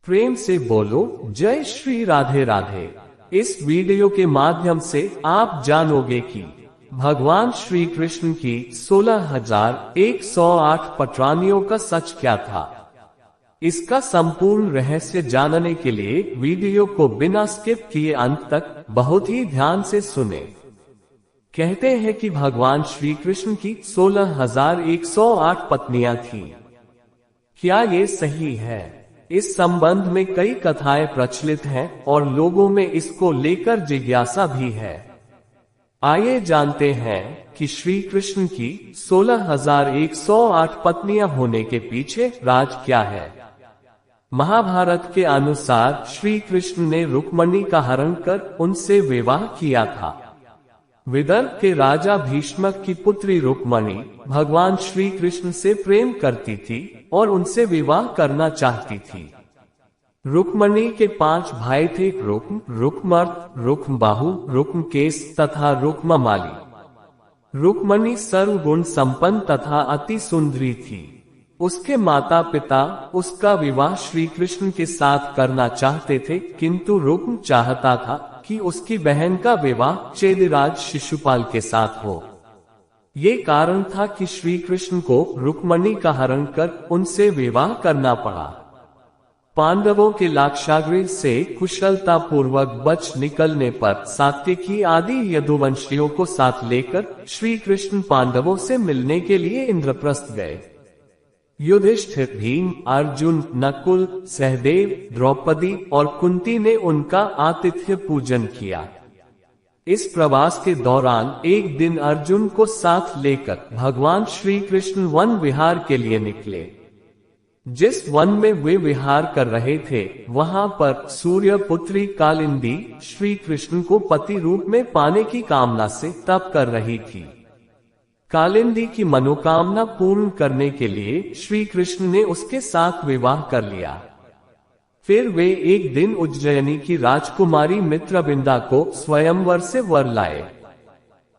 प्रेम से बोलो जय श्री राधे राधे। इस वीडियो के माध्यम से आप जानोगे कि भगवान श्री कृष्ण की 16,108 पटरानियों का सच क्या था। इसका संपूर्ण रहस्य जानने के लिए वीडियो को बिना स्किप किए अंत तक बहुत ही ध्यान से सुने। कहते हैं कि भगवान श्री कृष्ण की 16,108 पत्नियां थीं। क्या ये सही है? इस संबंध में कई कथाएं प्रचलित हैं और लोगों में इसको लेकर जिज्ञासा भी है। आइए जानते हैं कि श्री कृष्ण की 16,108 पत्नियां होने के पीछे राज क्या है। महाभारत के अनुसार श्री कृष्ण ने रुक्मणी का हरण कर उनसे विवाह किया था। विदर्भ के राजा भीष्मक की पुत्री रुक्मणी भगवान श्री कृष्ण से प्रेम करती थी और उनसे विवाह करना चाहती थी। रुक्मणी के 5 भाई थे, रुक्म, रुक्मर्त, रुक्मबाहु, रुक्मकेश तथा रुक्ममाली। रुक्मणी सर्वगुण संपन्न तथा अति सुंदरी थी। उसके माता पिता उसका विवाह श्री कृष्ण के साथ करना चाहते थे, किंतु रुक्म चाहता था कि उसकी बहन का विवाह चेदिराज शिशुपाल के साथ हो। ये कारण था कि श्री कृष्ण को रुक्मणी का हरण कर उनसे विवाह करना पड़ा। पांडवों के लाक्षागृह से कुशलता पूर्वक बच निकलने पर सात्यकी आदि यदुवंशियों को साथ लेकर श्री कृष्ण पांडवों से मिलने के लिए इंद्रप्रस्थ गए। युधिष्ठिर, भीम, अर्जुन, नकुल, सहदेव, द्रौपदी और कुंती ने उनका आतिथ्य पूजन किया। इस प्रवास के दौरान एक दिन अर्जुन को साथ लेकर भगवान श्री कृष्ण वन विहार के लिए निकले। जिस वन में वे विहार कर रहे थे वहां पर सूर्य पुत्री कालिंदी श्री कृष्ण को पति रूप में पाने की कामना से तप कर रही थी। कालिंदी की मनोकामना पूर्ण करने के लिए श्री कृष्ण ने उसके साथ विवाह कर लिया। फिर वे एक दिन उज्जयिनी की राजकुमारी मित्रविंदा को स्वयंवर से वर लाए।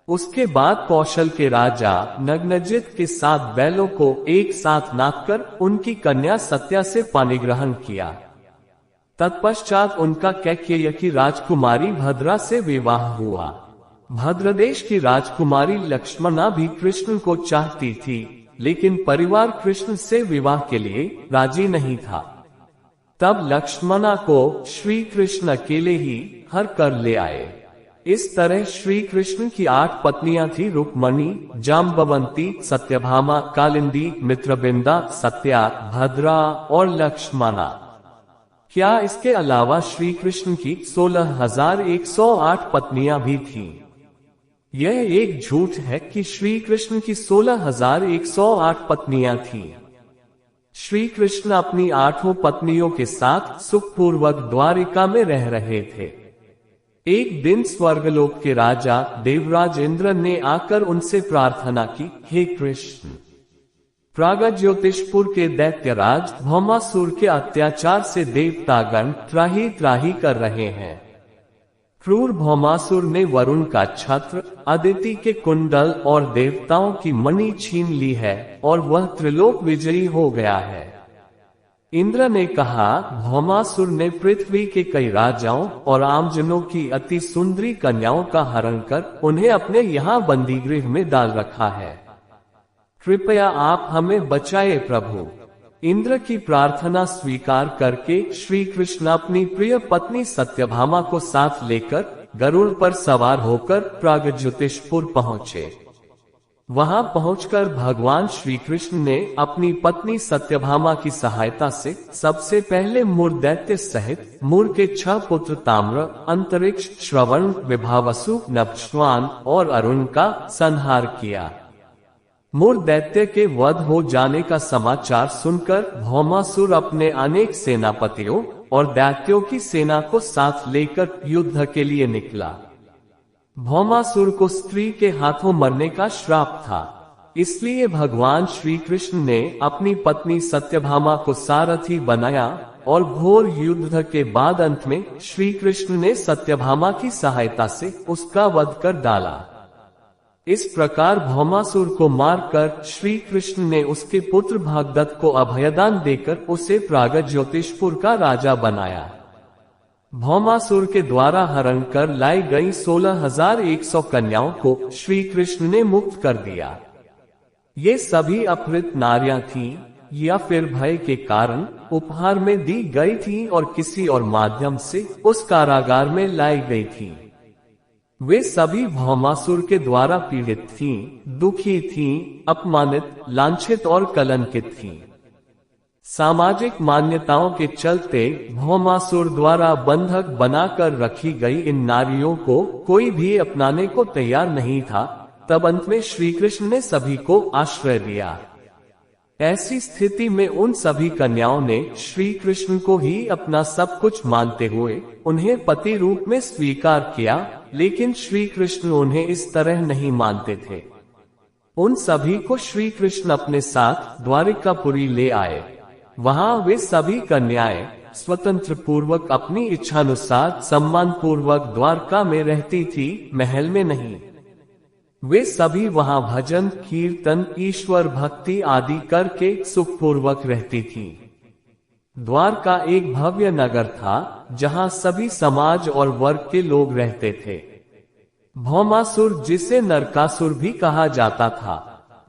उसके बाद कौशल के राजा नग्नजित के 7 बैलों को एक साथ नापकर उनकी कन्या सत्या से पाणिग्रहण किया। तत्पश्चात उनका कैकेयी की राजकुमारी भद्रा से विवाह हुआ। भद्रदेश की राजकुमारी लक्ष्मणा भी कृष्ण को चाहती थी, लेकिन परिवार कृष्ण से विवाह के लिए राजी नहीं था। तब लक्ष्मणा को श्री कृष्ण अकेले ही हर कर ले आए। इस तरह श्री कृष्ण की 8 पत्नियां थी, रुक्मणी, जाम्बवंती, सत्यभामा, कालिंदी, मित्रविंदा, सत्या, भद्रा और लक्ष्मणा। क्या इसके अलावा श्री कृष्ण की 16,108 पत्नियां भी थीं? यह एक झूठ है कि श्री कृष्ण की 16,108 पत्नियां थीं। श्री कृष्ण अपनी 8 पत्नियों के साथ सुखपूर्वक द्वारिका में रह रहे थे। एक दिन स्वर्गलोक के राजा देवराज इंद्र ने आकर उनसे प्रार्थना की, हे कृष्ण, प्रागज्योतिषपुर के दैत्यराज भौमासुर के अत्याचार से देवतागण त्राही त्राही कर रहे हैं। क्रूर भौमासुर ने वरुण का छत्र, अदिति के कुंडल और देवताओं की मणि छीन ली है और वह त्रिलोक विजयी हो गया है। इंद्र ने कहा, भौमासुर ने पृथ्वी के कई राजाओं और आमजनों की अति सुंदरी कन्याओं का हरण कर उन्हें अपने यहाँ बंदीगृह में डाल रखा है। कृपया आप हमें बचाए प्रभु। इंद्र की प्रार्थना स्वीकार करके श्री कृष्ण अपनी प्रिय पत्नी सत्यभामा को साथ लेकर गरुड़ पर सवार होकर प्रागज्योतिषपुर पहुँचे। वहां पहुंचकर भगवान श्री कृष्ण ने अपनी पत्नी सत्यभामा की सहायता से सबसे पहले मुर दैत्य सहित मुर के 6 पुत्र ताम्र, अंतरिक्ष, श्रवण, विभावसु, नभश्वान और अरुण का संहार किया। मुर दैत्य के वध हो जाने का समाचार सुनकर भौमासुर अपने अनेक सेनापतियों और दैत्यों की सेना को साथ लेकर युद्ध के लिए निकला। भौमासुर को स्त्री के हाथों मरने का श्राप था, इसलिए भगवान श्री कृष्ण ने अपनी पत्नी सत्यभामा को सारथी बनाया और घोर युद्ध के बाद अंत में श्री कृष्ण ने सत्यभामा की सहायता से उसका वध कर डाला। इस प्रकार भौमासुर को मारकर श्री कृष्ण ने उसके पुत्र भागदत्त को अभयदान देकर उसे प्रागज्योतिषपुर का राजा बनाया। भौमासुर के द्वारा हरण कर लाई गई 16,100 कन्याओं को श्री कृष्ण ने मुक्त कर दिया। ये सभी अपहृत नारियां थीं या फिर भय के कारण उपहार में दी गई थीं और किसी और माध्यम से उस कारागार में लाई गई थीं। वे सभी भौमासुर के द्वारा पीड़ित थीं, दुखी थीं, अपमानित, लांछित और कलंकित थीं। सामाजिक मान्यताओं के चलते भौमासुर द्वारा बंधक बनाकर रखी गई इन नारियों को कोई भी अपनाने को तैयार नहीं था। तब अंत में श्री कृष्ण ने सभी को आश्रय दिया। ऐसी स्थिति में उन सभी कन्याओं ने श्री कृष्ण को ही अपना सब कुछ मानते हुए उन्हें पति रूप में स्वीकार किया, लेकिन श्री कृष्ण उन्हें इस तरह नहीं मानते थे। उन सभी को श्री कृष्ण अपने साथ द्वारिकापुरी ले आए। वहां वे सभी कन्याएं स्वतंत्र पूर्वक अपनी इच्छानुसार सम्मान पूर्वक द्वारका में रहती थी, महल में नहीं। वे सभी वहां भजन, कीर्तन, ईश्वर भक्ति आदि करके सुखपूर्वक रहती थीं। द्वारका एक भव्य नगर था जहां सभी समाज और वर्ग के लोग रहते थे। भौमासुर, जिसे नरकासुर भी कहा जाता था,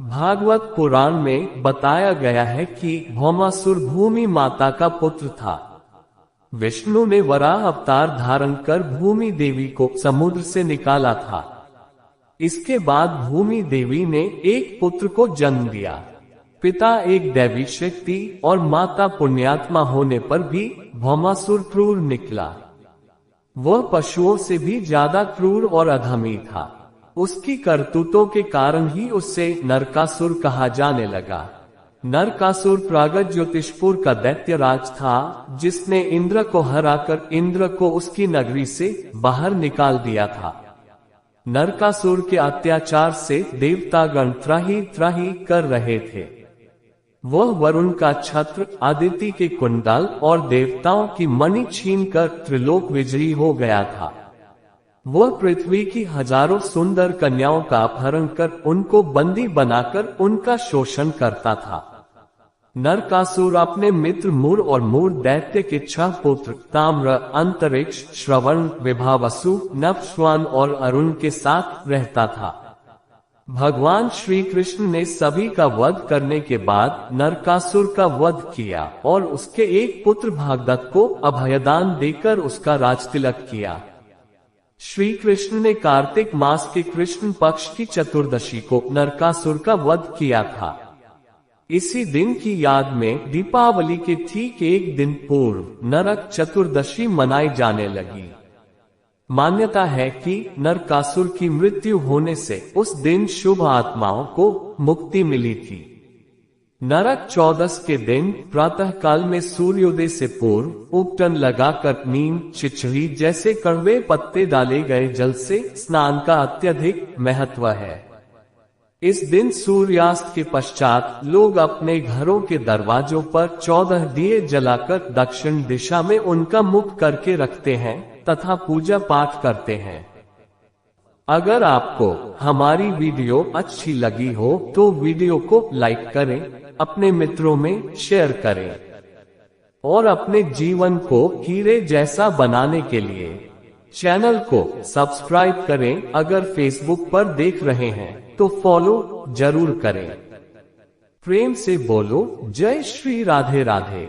भागवत पुराण में बताया गया है कि भौमासुर भूमि माता का पुत्र था। विष्णु ने वराह अवतार धारण कर भूमि देवी को समुद्र से निकाला था। इसके बाद भूमि देवी ने एक पुत्र को जन्म दिया। पिता एक दैवी शक्ति और माता पुण्यात्मा होने पर भी भौमासुर क्रूर निकला। वह पशुओं से भी ज्यादा क्रूर और अधमी था। उसकी करतूतों के कारण ही उससे नरकासुर कहा जाने लगा। नरकासुर प्रागज्योतिषपुर का दैत्यराज था, जिसने इंद्र को हराकर इंद्र को उसकी नगरी से बाहर निकाल दिया था। नरकासुर के अत्याचार से देवतागण त्राही त्राही कर रहे थे। वह वरुण का छत्र, आदित्य के कुंडल और देवताओं की मणि छीनकर त्रिलोक विजयी हो गया था। वह पृथ्वी की हजारों सुंदर कन्याओं का अपहरण कर उनको बंदी बनाकर उनका शोषण करता था। नरकासुर अपने मित्र मूर और मूर दैत्य के 6 पुत्र ताम्र, अंतरिक्ष, श्रवण, विभावसु, नभस्वान और अरुण के साथ रहता था। भगवान श्री कृष्ण ने सभी का वध करने के बाद नरकासुर का वध किया और उसके एक पुत्र भागदत्त को अभयदान देकर उसका राजतिलक किया। श्री कृष्ण ने कार्तिक मास के कृष्ण पक्ष की चतुर्दशी को नरकासुर का वध किया था। इसी दिन की याद में दीपावली के ठीक एक दिन पूर्व नरक चतुर्दशी मनाई जाने लगी। मान्यता है कि नरकासुर की मृत्यु होने से उस दिन शुभ आत्माओं को मुक्ति मिली थी। नरक चौदस के दिन प्रातः काल में सूर्योदय से पूर्व उपटन लगाकर नीम, चिचड़ी जैसे कड़वे पत्ते डाले गए जल से स्नान का अत्यधिक महत्व है। इस दिन सूर्यास्त के पश्चात लोग अपने घरों के दरवाजों पर 14 दिए जलाकर दक्षिण दिशा में उनका मुख करके रखते हैं तथा पूजा पाठ करते हैं। अगर आपको हमारी वीडियो अच्छी लगी हो तो वीडियो को लाइक करें, अपने मित्रों में शेयर करें और अपने जीवन को हीरे जैसा बनाने के लिए चैनल को सब्सक्राइब करें। अगर फेसबुक पर देख रहे हैं तो फॉलो जरूर करें। प्रेम से बोलो जय श्री राधे राधे।